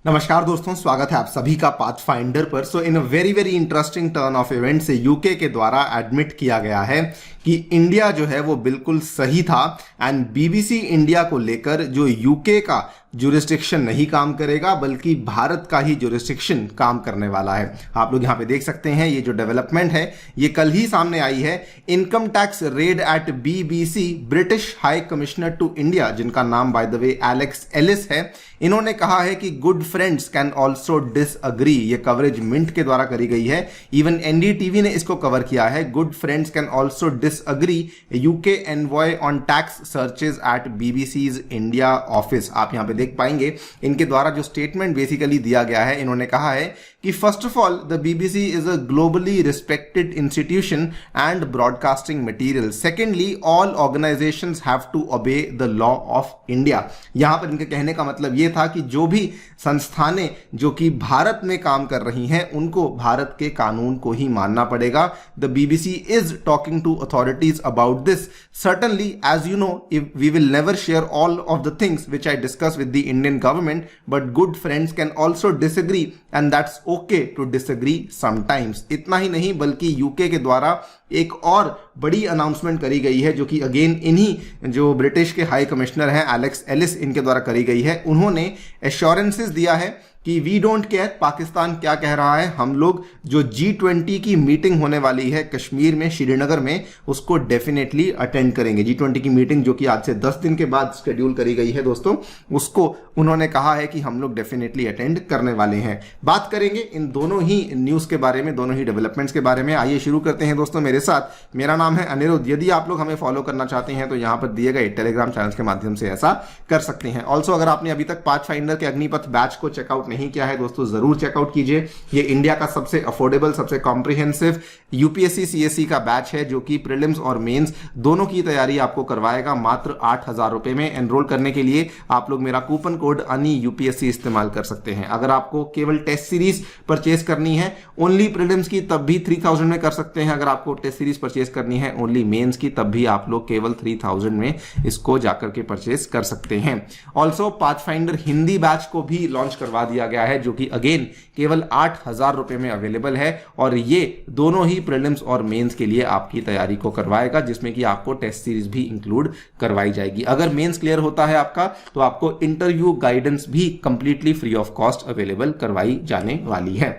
नमस्कार दोस्तों, स्वागत है आप सभी का पाथफाइंडर पर। So in a very very interesting turn of event से यूके के द्वारा एडमिट किया गया है कि इंडिया जो है वो बिल्कुल सही था एंड बीबीसी इंडिया को लेकर जो यूके का जुरिस्डिक्शन नहीं काम करेगा बल्कि भारत का ही जुरिस्डिक्शन काम करने वाला है। आप लोग यहां पे देख सकते हैं ये जो डेवलपमेंट है ये कल ही सामने आई है। Income tax raid at BBC, British high commissioner to India, जिनका नाम by the way Alex Ellis है, इन्होंने कहा है कि good friends can also disagree. ये कवरेज मिंट के द्वारा करी गई है, इवन एनडीटीवी ने इसको कवर किया है। Good friends can also disagree, UK envoy on tax searches at BBC's India office. आप यहां पे देख पाएंगे इनके द्वारा जो स्टेटमेंट बेसिकली दिया गया है। इन्होंने कहा है कि first of all the BBC is a globally respected institution and broadcasting material. Secondly, all organisations have to obey the law of India. यहां पर इनके कहने का मतलब यह था कि जो भी संस्थानें जो कि भारत में काम कर रही हैं उनको भारत के कानून को ही मानना पड़ेगा। The BBC is talking to authorities about this. Certainly, as you know, we will never share all of the things which I discuss with the Indian government, but good friends can also disagree and that's okay to disagree sometimes. इतना ही नहीं बल्कि UK के द्वारा एक और बड़ी announcement करी गई है जो कि अगेन इन्हीं जो ब्रिटिश के हाई कमिश्नर हैं एलेक्स एलिस, इनके द्वारा करी गई है। उन्होंने एश्योरेंसेस दिया है कि वी डोंट केयर पाकिस्तान क्या कह रहा है, हम लोग जो G20 की मीटिंग होने वाली है कश्मीर में, श्रीनगर में, उसको डेफिनेटली अटेंड करेंगे। G20 की मीटिंग जो कि आज से 10 दिन के बाद शेड्यूल करी गई है दोस्तों, उसको उन्होंने कहा है कि हम लोग डेफिनेटली अटेंड करने वाले हैं। बात करेंगे इन दोनों ही न्यूज़ के बारे में, दोनों ही डेवलपमेंट्स के बारे में। आइए शुरू करते हैं दोस्तों मेरे साथ। मेरा नाम है अनिरुद्ध। यदि आप लोग हमें फॉलो करना चाहते हैं तो यहाँ पर दिए गए टेलीग्राम चैनल के माध्यम से ऐसा कर सकते हैं। ऑल्सो अगर आपने अभी तक पाथफाइंडर के अग्निपथ बैच को चेकआउट नहीं किया है दोस्तों, जरूर चेकआउट कीजिए। ये इंडिया का सबसे अफोर्डेबल, सबसे कॉम्प्रिहेंसिव यूपीएससी सीएससी का बैच है जो कि प्रीलिम्स और मेंस दोनों की तैयारी आपको करवाएगा मात्र 8,000 रुपए में। एनरोल करने के लिए आप लोग मेरा कूपन कोड अनि यूपीएससी इस्तेमाल कर सकते हैं। अगर आपको केवल टेस्ट सीरीज परचेज करनी है ओनली प्रीलिम्स की, तब भी 3000 में कर सकते हैं। अगर आपको टेस्ट सीरीज परचेज करनी है ओनली मेंस की, तब भी आप लोग केवल 3000 में इसको जाकर के परचेज कर सकते हैं। ऑल्सो पाथफाइंडर हिंदी बैच को भी लॉन्च करवा दिया गया है जो कि अगेन केवल 8,000 रुपए में अवेलेबल है और ये दोनों ही प्रीलिम्स और मेंस के लिए आपकी तैयारी को करवाएगा, जिसमें कि आपको टेस्ट सीरीज भी इंक्लूड करवाई जाएगी। अगर मेंस क्लियर होता है आपका तो आपको इंटरव्यू गाइडेंस भी completely free of cost available करवाई जाने वाली है।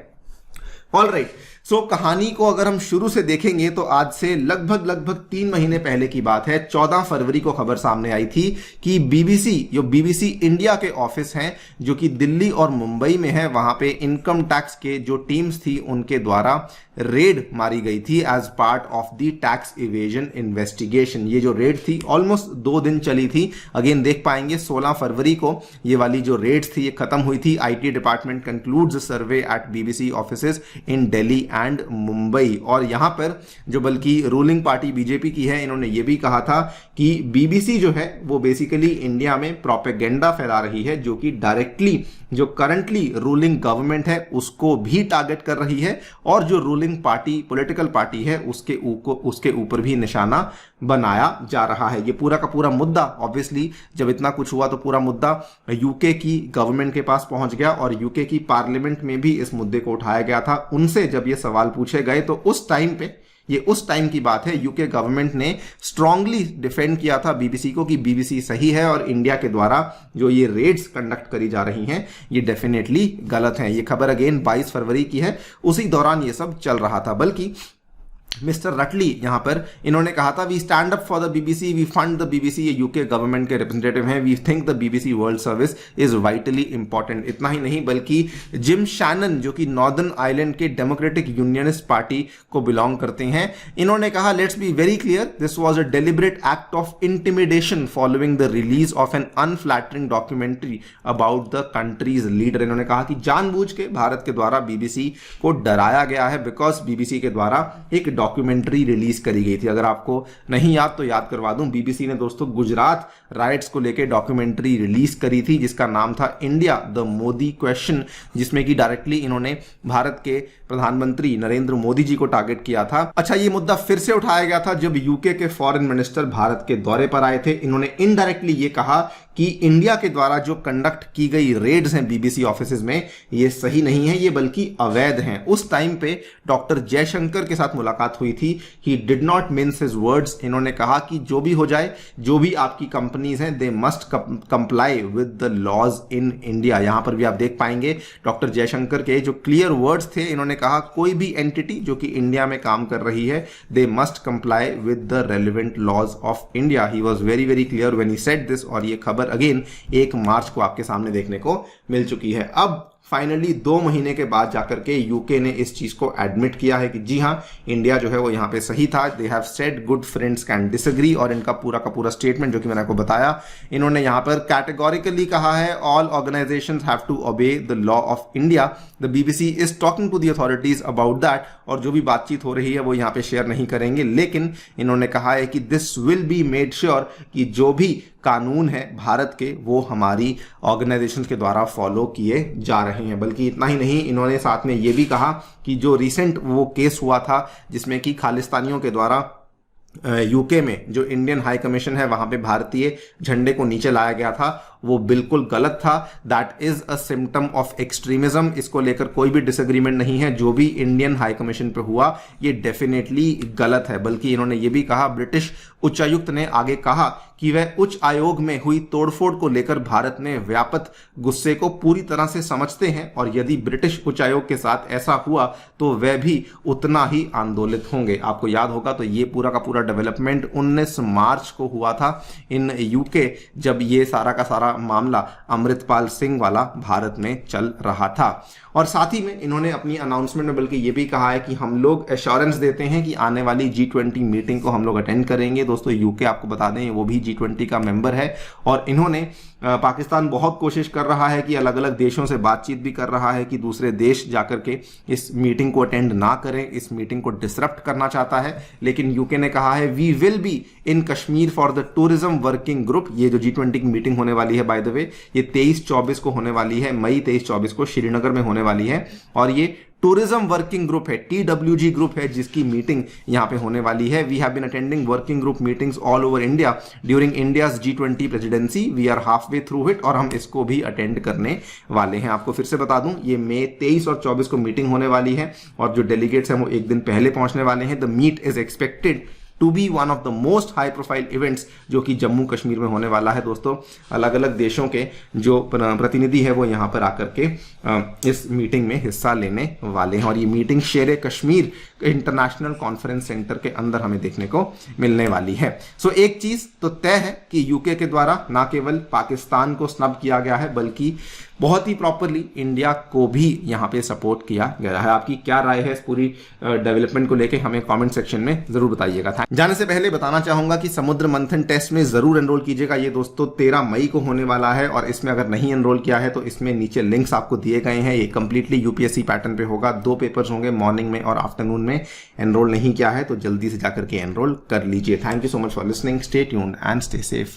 ऑलराइट, सो कहानी को अगर हम शुरू से देखेंगे तो आज से लगभग 3 महीने पहले की बात है। 14 फरवरी को खबर सामने आई थी कि बीबीसी इंडिया के ऑफिस हैं जो कि दिल्ली और मुंबई में है, वहां पे इनकम टैक्स के जो टीम्स थी उनके द्वारा रेड मारी गई थी as part of the tax evasion investigation. ये जो रेड थी ऑलमोस्ट 2 दिन चली थी। अगेन देख पाएंगे 16 फरवरी को ये वाली जो रेड्स थी ये खत्म हुई थी। IT department concludes survey at BBC offices in Delhi and Mumbai. और यहां पर जो बल्कि रूलिंग पार्टी बीजेपी की है, इन्होंने ये भी कहा था कि बीबीसी जो है वो बेसिकली इंडिया में प्रोपेगेंडा फैला रही है जो कि डायरेक्टली जो करंटली रूलिंग गवर्नमेंट है उसको भी टारगेट कर रही है और जो रूलिंग पार्टी पॉलिटिकल पार्टी है उसके ऊपर भी निशाना बनाया जा रहा है। ये पूरा का पूरा मुद्दा ऑब्वियसली जब इतना कुछ हुआ तो पूरा मुद्दा यूके की गवर्नमेंट के पास पहुंच गया और यूके की पार्लियामेंट में भी इस मुद्दे को उठाया गया था। उनसे जब ये सवाल पूछे गए तो उस टाइम की बात है, यूके गवर्नमेंट ने स्ट्रांगली डिफेंड किया था बीबीसी को कि बीबीसी सही है और इंडिया के द्वारा जो ये रेड्स कंडक्ट करी जा रही हैं ये डेफिनेटली गलत हैं। ये खबर अगेन 22 फरवरी की है, उसी दौरान ये सब चल रहा था। बल्कि मिस्टर रटली यहां पर इन्होंने कहा था we stand up for the BBC, we fund the BBC. ये यूके गवर्नमेंट के रिप्रेजेंटेटिव हैं। We think the BBC World Service is vitally important. इतना ही नहीं बल्कि जिम शैनन जो कि नॉर्दर्न आयरलैंड के डेमोक्रेटिक यूनियनिस्ट पार्टी को बिलोंग करते हैं, इन्होंने कहा let's be very clear, this was a deliberate act of intimidation following the release of an unflattering documentary about the countries leader. इन्होंने कहा कि जानबूझ के भारत के द्वारा बीबीसी को डराया गया है बिकॉज बीबीसी के द्वारा एक डॉक्यूमेंट्री रिलीज करी गई थी। अगर आपको नहीं याद तो याद करवा दूं, बीबीसी ने दोस्तों गुजरात राइट्स को लेकर डॉक्यूमेंट्री रिलीज करी थी जिसका नाम था इंडिया द मोदी क्वेश्चन, जिसमें कि डायरेक्टली इन्होंने भारत के प्रधानमंत्री नरेंद्र मोदी जी को टारगेट किया था। अच्छा, ये मुद्दा फिर से उठाया गया था जब यूके के फॉरेन मिनिस्टर भारत के दौरे पर आए थे। इन्होंने इनडायरेक्टली ये कहा कि इंडिया के द्वारा जो कंडक्ट की गई रेड्स हैं बीबीसी ऑफिसेज में, ये सही नहीं है, ये बल्कि अवैध हैं। उस टाइम पे डॉक्टर जयशंकर के साथ मुलाकात हुई थी। He did not mince his words. इन्होंने कहा कि जो भी हो जाए, जो भी आपकी कंपनीज हैं, they must comply with the laws in India. यहां पर भी आप देख पाएंगे डॉक्टर जयशंकर के जो क्लियर वर्ड्स थे। इन्होंने कहा कोई भी एंटिटी जो कि इंडिया में काम कर रही है, they must comply with the relevant laws of India. He was very very clear when he said this. और ये खबर अगेन 1 मार्च को आपके सामने देखने को मिल चुकी है। अब फाइनली 2 महीने के बाद जाकर के यूके ने इस चीज को एडमिट किया है कि जी हां, इंडिया जो है वो यहां पे सही था। They have said good friends can disagree. और इनका पूरा का पूरा स्टेटमेंट जो कि मैंने आपको बताया, इन्होंने यहां पर कैटेगोरिकली कहा है all organisations have to obey the law of India. The BBC is talking to the authorities about that. और जो भी बातचीत हो रही है वो यहां पे शेयर नहीं करेंगे, लेकिन इन्होंने कहा है कि this will be made sure कि जो भी कानून है भारत के, वो हमारी ऑर्गेनाइजेशन के द्वारा फॉलो किए जा रहे हैं। बल्कि इतना ही नहीं, इन्होंने साथ में ये भी कहा कि जो रिसेंट वो केस हुआ था जिसमें कि खालिस्तानियों के द्वारा यूके में जो इंडियन हाई कमीशन है वहां पे भारतीय झंडे को नीचे लाया गया था, वो बिल्कुल गलत था। That is a symptom of extremism. इसको लेकर कोई भी डिसएग्रीमेंट नहीं है। जो भी इंडियन हाई कमीशन पे हुआ ये डेफिनेटली गलत है। बल्कि इन्होंने ये भी कहा, ब्रिटिश उच्चायुक्त ने आगे कहा कि वह उच्च आयोग में हुई तोड़फोड़ को लेकर भारत में व्यापक गुस्से को पूरी तरह से समझते हैं और यदि ब्रिटिश उच्चायोग के साथ ऐसा हुआ तो वह भी उतना ही आंदोलित होंगे। आपको याद होगा तो ये पूरा का पूरा डेवलपमेंट 19 मार्च को हुआ था इन यूके, जब ये सारा का सारा मामला अमृतपाल सिंह वाला भारत में चल रहा था। और साथ ही में इन्होंने अपनी अनाउंसमेंट में बल्कि ये भी कहा है कि हम लोग एश्योरेंस देते हैं कि आने वाली G20 मीटिंग को हम लोग अटेंड करेंगे। दोस्तों यूके आपको बता दें वो भी G20 का मेंबर है और इन्होंने पाकिस्तान बहुत कोशिश कर रहा है कि अलग अलग देशों से बातचीत भी कर रहा है कि दूसरे देश जाकर के इस मीटिंग को अटेंड ना करें, इस मीटिंग को डिसरप्ट करना चाहता है। लेकिन यूके ने कहा है we will be in Kashmir for the tourism working group. ये जो G20 की मीटिंग होने वाली है बाय द वे, ये 23-24 को होने वाली है, मई 23-24 को श्रीनगर में होने वाली है। और ये टूरिज्म वर्किंग ग्रुप है, TWG ग्रुप है, जिसकी मीटिंग यहां पे होने वाली है। We have been attending working group meetings all over India during India's G20 presidency. We are half way through it. और हम इसको भी अटेंड करने वाले हैं। आपको फिर से बता दूं, ये मई 23 और 24 को मीटिंग होने वाली है और जो डेलीगेट्स हैं वो एक दिन पहले पहुंचने वाले हैं। The meet is expected to be one of the most high profile events, जो कि जम्मू कश्मीर में होने वाला है। दोस्तों अलग अलग देशों के जो प्रतिनिधि है वो यहाँ पर आकर के इस मीटिंग में हिस्सा लेने वाले हैं। और ये मीटिंग शेर कश्मीर इंटरनेशनल कॉन्फ्रेंस सेंटर के अंदर हमें देखने को मिलने वाली है। सो एक चीज तो तय है कि यूके के द्वारा ना केवल पाकिस्तान को स्नब किया गया है बल्कि बहुत ही प्रॉपरली इंडिया को भी यहाँ पे सपोर्ट किया गया है। आपकी क्या राय है इस पूरी डेवलपमेंट को लेके, हमें कमेंट सेक्शन में जरूर बताइएगा। जाने से पहले बताना चाहूंगा कि समुद्र मंथन टेस्ट में जरूर एनरोल कीजिएगा। ये दोस्तों 13 मई को होने वाला है और इसमें अगर नहीं एनरोल किया है तो इसमें नीचे लिंक्स आपको दिए गए हैं। ये कंप्लीटली यूपीएससी पैटर्न पे होगा। 2 पेपर्स होंगे, मॉर्निंग में और आफ्टरनून में। एनरोल नहीं किया है तो जल्दी से जाकर के एनरोल कर लीजिए। Thank you so much for listening. Stay tuned and stay safe.